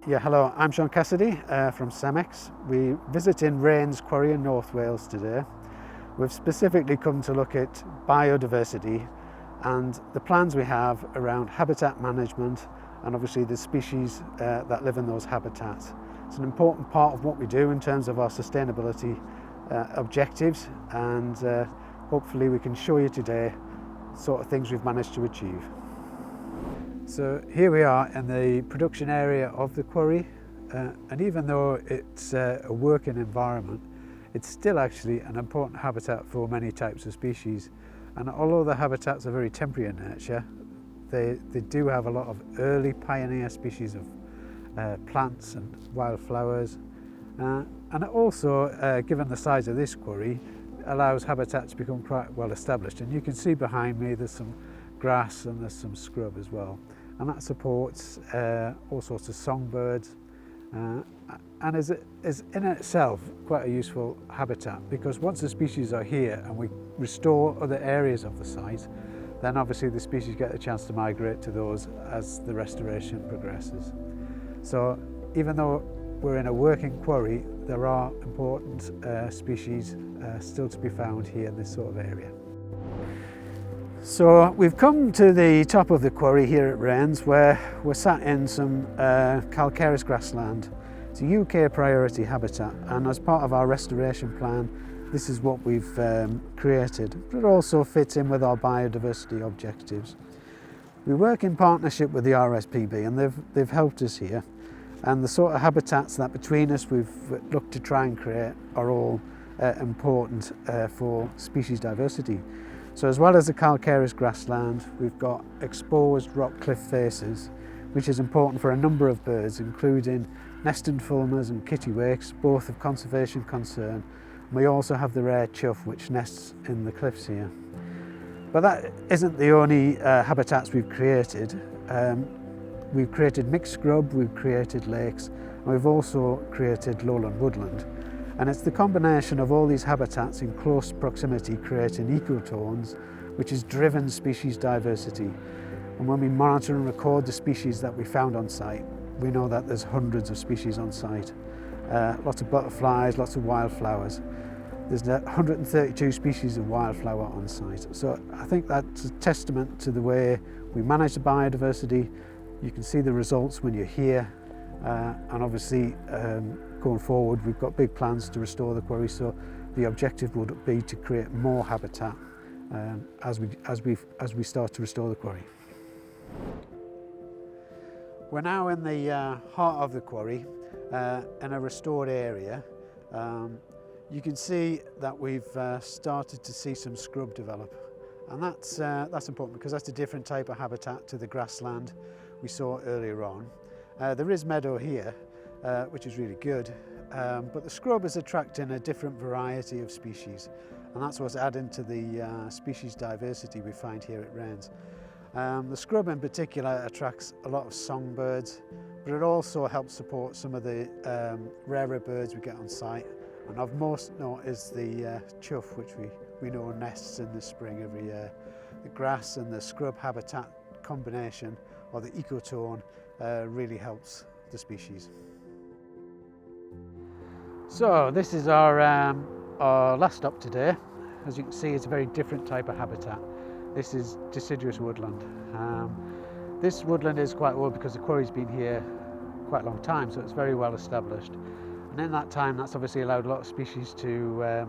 Yeah, hello, I'm Sean Cassidy from CEMEX. We visit in Raynes Quarry in North Wales today. We've specifically come to look at biodiversity and the plans we have around habitat management and obviously the species that live in those habitats. It's an important part of what we do in terms of our sustainability objectives, and hopefully we can show you today the sort of things we've managed to achieve. So here we are in the production area of the quarry, and even though it's a working environment, it's still actually an important habitat for many types of species. And although the habitats are very temporary in nature, they do have a lot of early pioneer species of plants and wildflowers. And it also, given the size of this quarry, allows habitat to become quite well established. And you can see behind me there's some grass and there's some scrub as well, and that supports all sorts of songbirds, and is in itself quite a useful habitat, because once the species are here and we restore other areas of the site, then obviously the species get a chance to migrate to those as the restoration progresses. So even though we're in a working quarry, there are important species still to be found here in this sort of area. So we've come to the top of the quarry here at Raynes, where we're sat in some calcareous grassland. It's a UK priority habitat, and as part of our restoration plan, this is what we've created. But it also fits in with our biodiversity objectives. We work in partnership with the RSPB, and they've helped us here. And the sort of habitats that between us we've looked to try and create are all important for species diversity. So as well as the calcareous grassland, we've got exposed rock cliff faces, which is important for a number of birds, including nesting fulmars and kittiwakes, both of conservation concern. And we also have the rare chough, which nests in the cliffs here. But that isn't the only habitats we've created. We've created mixed scrub, we've created lakes, and we've also created lowland woodland. And it's the combination of all these habitats in close proximity creating ecotones which has driven species diversity. And when we monitor and record the species that we found on site, we know that there's hundreds of species on site. Lots of butterflies, lots of wildflowers. There's 132 species of wildflower on site. So I think that's a testament to the way we manage the biodiversity. You can see the results when you're here, and obviously going forward we've got big plans to restore the quarry, so the objective would be to create more habitat as we start to restore the quarry. We're now in the heart of the quarry, in a restored area. You can see that we've started to see some scrub develop, and that's important because that's a different type of habitat to the grassland we saw earlier on. There is meadow here, which is really good, but the scrub is attracting a different variety of species, and that's what's adding to the species diversity we find here at Raynes. The scrub in particular attracts a lot of songbirds, but it also helps support some of the rarer birds we get on site, and of most note is the chough, which we know nests in the spring every year. The grass and the scrub habitat combination, or the ecotone, really helps the species. So this is our last stop today. As you can see, it's a very different type of habitat. This is deciduous woodland. This woodland is quite old because the quarry's been here quite a long time, so it's very well established. And in that time, that's obviously allowed a lot of species to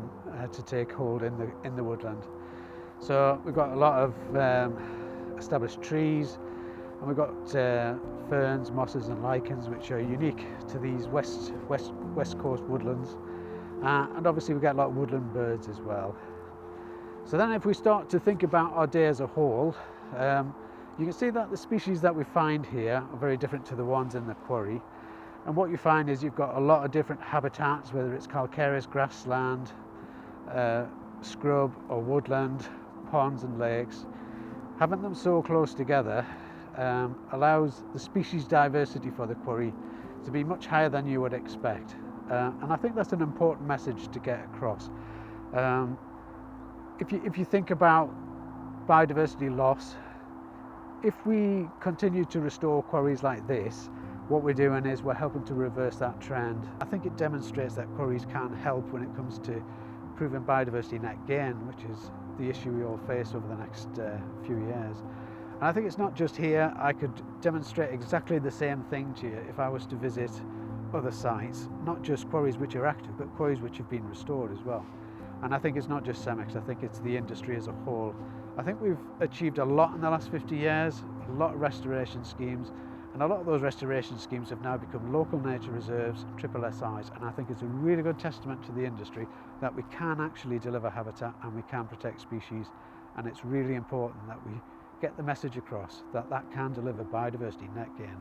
take hold in the woodland. So we've got a lot of established trees, and we've got ferns, mosses and lichens, which are unique to these west coast woodlands. And obviously we get a lot of woodland birds as well. So then if we start to think about our day as a whole, you can see that the species that we find here are very different to the ones in the quarry. And what you find is you've got a lot of different habitats, whether it's calcareous grassland, scrub or woodland, ponds and lakes. Having them so close together allows the species diversity for the quarry to be much higher than you would expect. And I think that's an important message to get across. If you think about biodiversity loss, if we continue to restore quarries like this, what we're doing is we're helping to reverse that trend. I think it demonstrates that quarries can help when it comes to improving biodiversity net gain, which is the issue we all face over the next few years. And I think it's not just here. I could demonstrate exactly the same thing to you if I was to visit other sites, not just quarries which are active, but quarries which have been restored as well. And I think it's not just CEMEX, I think it's the industry as a whole. I think we've achieved a lot in the last 50 years, a lot of restoration schemes, and a lot of those restoration schemes have now become local nature reserves, triple SIs, and I think it's a really good testament to the industry that we can actually deliver habitat and we can protect species, and it's really important that we get the message across that that can deliver biodiversity net gain.